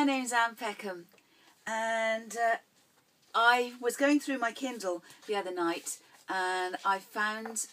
name's Anne Peckham, and I was going through my Kindle the other night and I found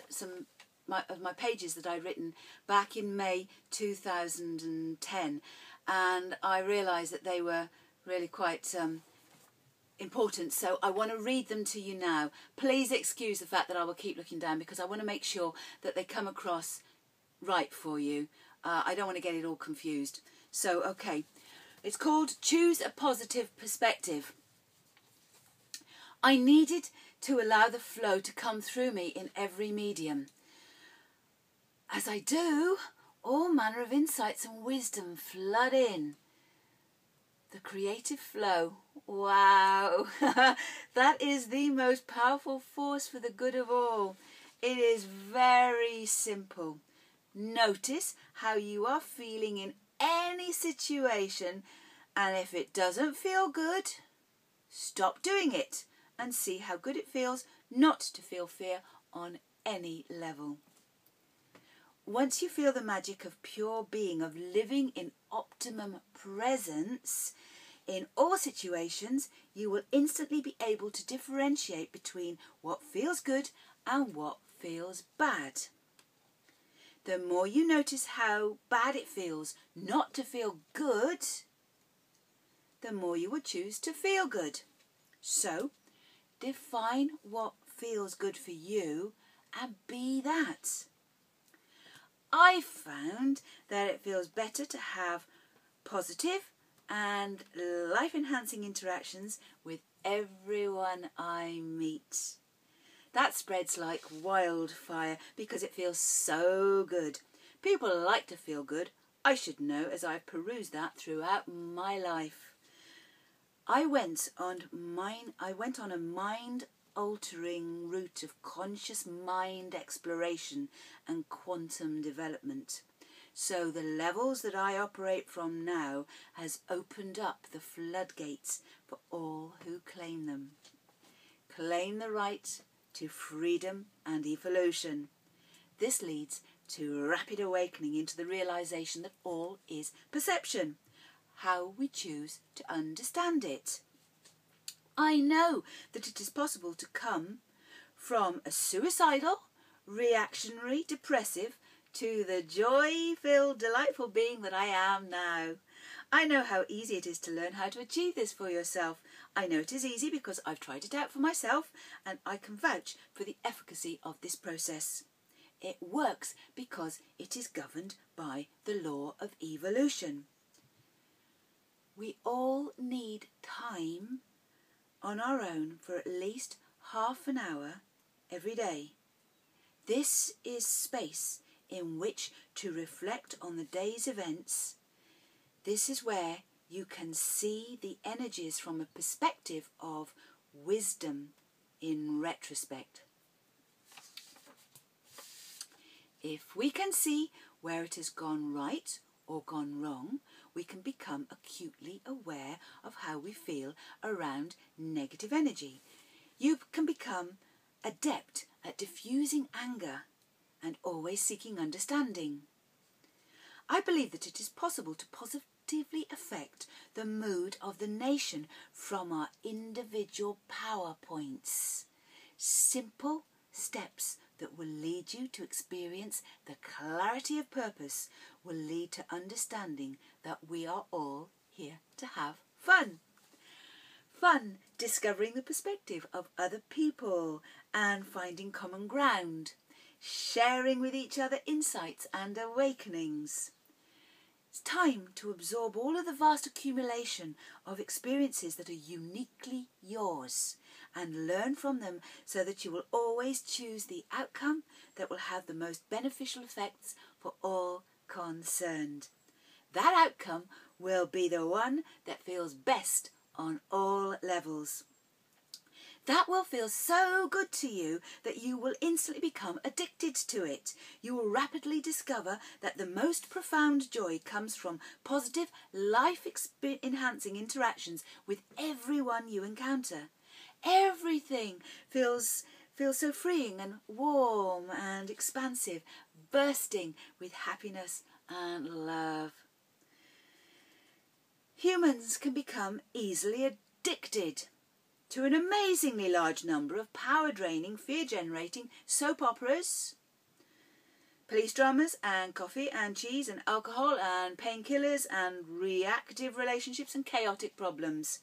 some of my pages that I'd written back in May 2010, and I realised that they were really quite important, so I want to read them to you now. Please excuse the fact that I will keep looking down because I want to make sure that they come across right for you. I don't want to get it all confused. So, okay. It's called Choose a Positive Perspective. I needed to allow the flow to come through me in every medium. As I do, all manner of insights and wisdom flood in. The creative flow. Wow. That is the most powerful force for the good of all. It is very simple. Notice how you are feeling in any situation, and if it doesn't feel good, stop doing it and see how good it feels not to feel fear on any level. Once you feel the magic of pure being, of living in optimum presence in all situations, you will instantly be able to differentiate between what feels good and what feels bad. The more you notice how bad it feels not to feel good, the more you will choose to feel good. So, define what feels good for you and be that. I found that it feels better to have positive and life-enhancing interactions with everyone I meet. That spreads like wildfire because it feels so good. People like to feel good. I should know, as I've perused that throughout my life. I went on a mind-altering route of conscious mind exploration and quantum development. So the levels that I operate from now has opened up the floodgates for all who claim them. Claim the right to freedom and evolution. This leads to rapid awakening into the realization that all is perception, how we choose to understand it. I know that it is possible to come from a suicidal, reactionary, depressive, to the joy-filled, delightful being that I am now. I know how easy it is to learn how to achieve this for yourself. I know it is easy because I've tried it out for myself, and I can vouch for the efficacy of this process. It works because it is governed by the law of evolution. We all need time on our own for at least half an hour every day. This is space in which to reflect on the day's events. This is where you can see the energies from a perspective of wisdom in retrospect. If we can see where it has gone right or gone wrong, we can become acutely aware of how we feel around negative energy. You can become adept at diffusing anger and always seeking understanding. I believe that it is possible to positively affect the mood of the nation from our individual power points. Simple steps that will lead you to experience the clarity of purpose will lead to understanding that we are all here to have fun. Fun discovering the perspective of other people and finding common ground, sharing with each other insights and awakenings. It's time to absorb all of the vast accumulation of experiences that are uniquely yours and learn from them so that you will always choose the outcome that will have the most beneficial effects for all concerned. That outcome will be the one that feels best on all levels. That will feel so good to you that you will instantly become addicted to it. You will rapidly discover that the most profound joy comes from positive, life-enhancing interactions with everyone you encounter. Everything feels so freeing and warm and expansive, bursting with happiness and love. Humans can become easily addicted to an amazingly large number of power-draining, fear-generating soap operas, police dramas and coffee and cheese and alcohol and painkillers and reactive relationships and chaotic problems.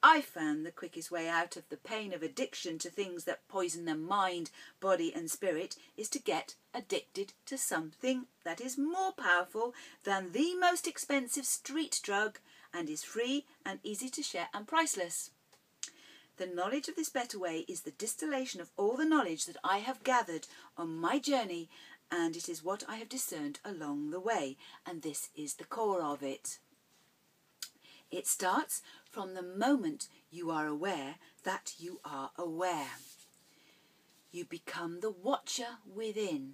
I found the quickest way out of the pain of addiction to things that poison the mind, body and spirit is to get addicted to something that is more powerful than the most expensive street drug and is free and easy to share and priceless. The knowledge of this better way is the distillation of all the knowledge that I have gathered on my journey, and it is what I have discerned along the way, and this is the core of it. It starts from the moment you are aware that you are aware. You become the watcher within.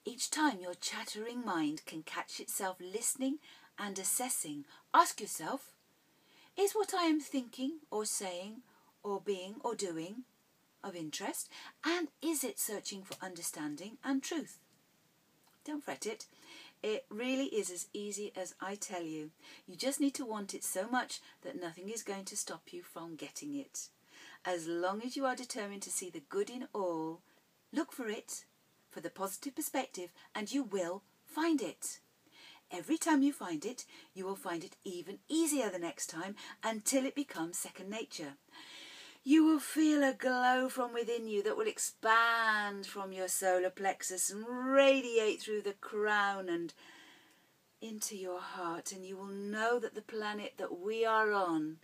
Each time your chattering mind can catch itself listening and assessing, ask yourself, is what I am thinking or saying or being or doing of interest, and is it searching for understanding and truth? Don't fret it. It really is as easy as I tell you. You just need to want it so much that nothing is going to stop you from getting it. As long as you are determined to see the good in all, look for it, for the positive perspective, and you will find it. Every time you find it, you will find it even easier the next time until it becomes second nature. You will feel a glow from within you that will expand from your solar plexus and radiate through the crown and into your heart, and you will know that the planet that we are on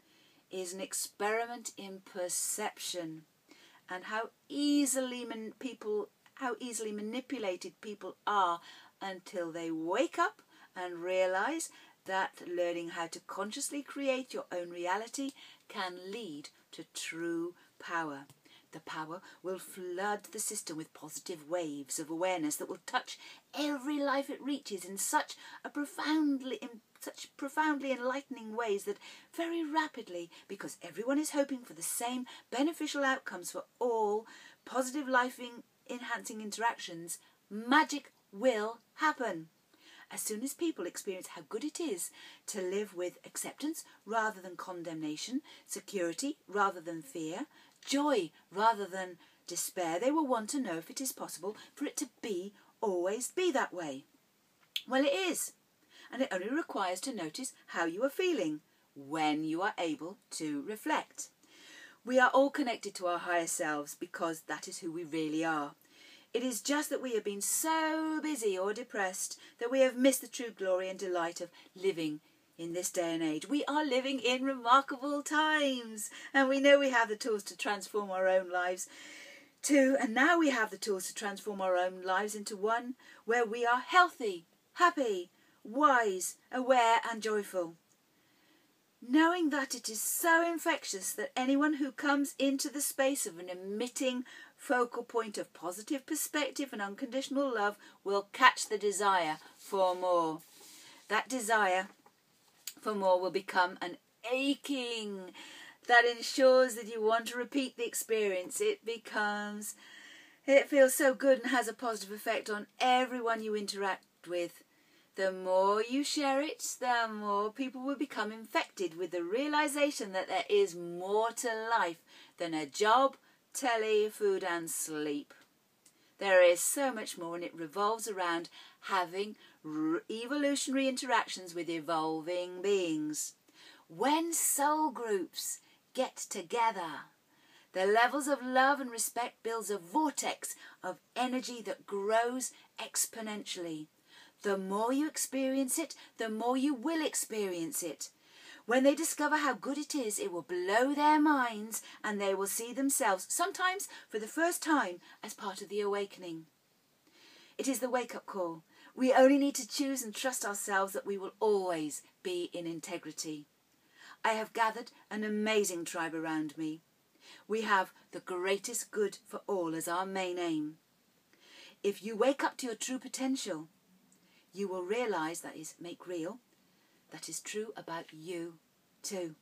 is an experiment in perception, and how easily manipulated people are until they wake up and realise that learning how to consciously create your own reality can lead to true power. The power will flood the system with positive waves of awareness that will touch every life it reaches in such profoundly enlightening ways that very rapidly, because everyone is hoping for the same beneficial outcomes for all positive life-enhancing interactions, magic will happen. As soon as people experience how good it is to live with acceptance rather than condemnation, security rather than fear, joy rather than despair, they will want to know if it is possible for it to always be that way. Well, it is, and it only requires to notice how you are feeling when you are able to reflect. We are all connected to our higher selves because that is who we really are. It is just that we have been so busy or depressed that we have missed the true glory and delight of living in this day and age. We are living in remarkable times, and we know we have the tools to transform our own lives too, and now we have the tools to transform our own lives into one where we are healthy, happy, wise, aware and joyful. Knowing that it is so infectious that anyone who comes into the space of an emitting focal point of positive perspective and unconditional love will catch the desire for more. That desire for more will become an aching that ensures that you want to repeat the experience. It feels so good and has a positive effect on everyone you interact with. The more you share it, the more people will become infected with the realization that there is more to life than a job, telly, food and sleep. There is so much more, and it revolves around having evolutionary interactions with evolving beings. When soul groups get together, the levels of love and respect builds a vortex of energy that grows exponentially. The more you experience it, the more you will experience it. When they discover how good it is, it will blow their minds, and they will see themselves, sometimes for the first time, as part of the awakening. It is the wake-up call. We only need to choose and trust ourselves that we will always be in integrity. I have gathered an amazing tribe around me. We have the greatest good for all as our main aim. If you wake up to your true potential, you will realise that is make real. That is true about you too.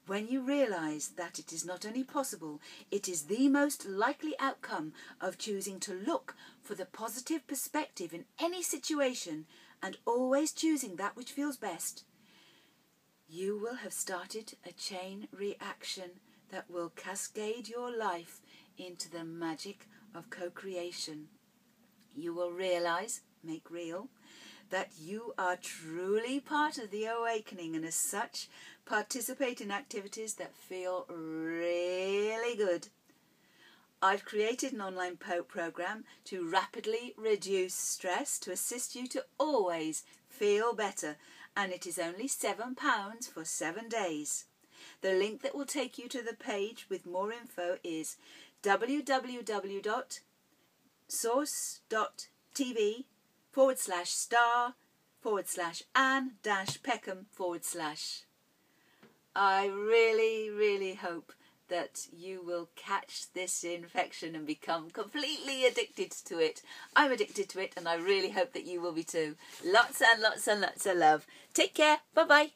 When you realise that it is not only possible, it is the most likely outcome of choosing to look for the positive perspective in any situation and always choosing that which feels best, you will have started a chain reaction that will cascade your life into the magic of co-creation. You will realise, make real, that you are truly part of the awakening, and as such participate in activities that feel really good. I've created an online program to rapidly reduce stress to assist you to always feel better, and it is only £7 for 7 days. The link that will take you to the page with more info is www.source.tv/star/Anne-Peckham/. I really hope that you will catch this infection and become completely addicted to it. I'm addicted to it, and I really hope that you will be too. Lots and lots and lots of love. Take care. Bye-bye.